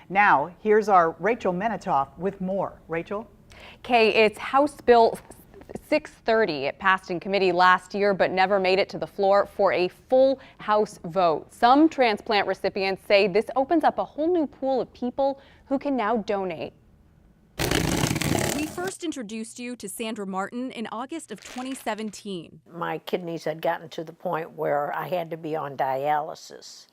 Now, here's our Rachel Menitoff with more. Rachel? Kay, it's House Bill 630. It passed in committee last year but never made it to the floor for a full House vote. Some transplant recipients say this opens up a whole new pool of people who can now donate. We first introduced you to Sandra Martin in August of 2017. My kidneys had gotten to the point where I had to be on dialysis.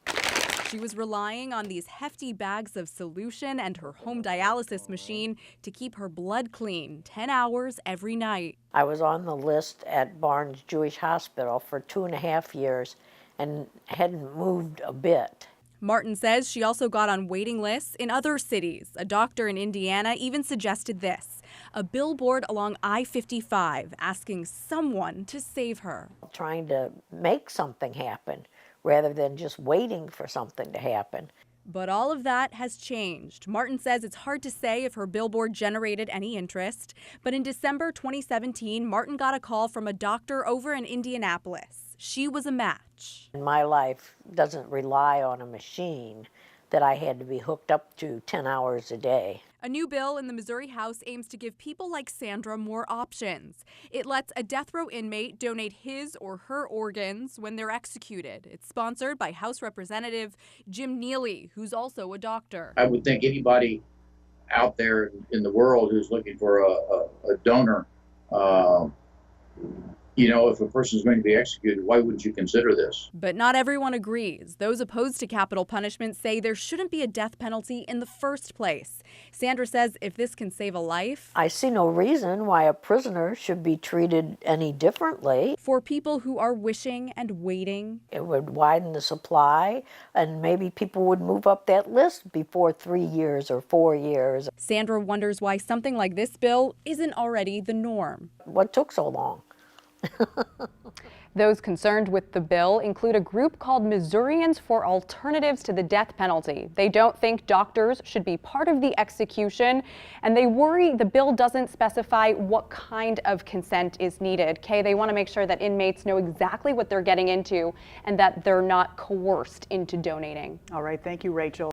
She was relying on these hefty bags of solution and her home dialysis machine to keep her blood clean 10 hours every night. I was on the list at Barnes Jewish Hospital for 2.5 years and hadn't moved a bit. Martin says she also got on waiting lists in other cities. A doctor in Indiana even suggested this, a billboard along I-55 asking someone to save her. Trying to make something happen rather than just waiting for something to happen. But all of that has changed. Martin says it's hard to say if her billboard generated any interest. But in December 2017, Martin got a call from a doctor over in Indianapolis. She was a match. My life doesn't rely on a machine that I had to be hooked up to 10 hours a day. A new bill in the Missouri House aims to give people like Sandra more options. It lets a death row inmate donate his or her organs when they're executed. It's sponsored by House Representative Jim Neely, who's also a doctor. I would think anybody out there in the world who's looking for a donor, if a person is going to be executed, why wouldn't you consider this? But not everyone agrees. Those opposed to capital punishment say there shouldn't be a death penalty in the first place. Sandra says if this can save a life, I see no reason why a prisoner should be treated any differently. For people who are wishing and waiting, it would widen the supply and maybe people would move up that list before 3 years or 4 years. Sandra wonders why something like this bill isn't already the norm. What took so long? Those concerned with the bill include a group called Missourians for Alternatives to the Death Penalty. They don't think doctors should be part of the execution, and they worry the bill doesn't specify what kind of consent is needed. Kay, they want to make sure that inmates know exactly what they're getting into and that they're not coerced into donating. All right, thank you, Rachel.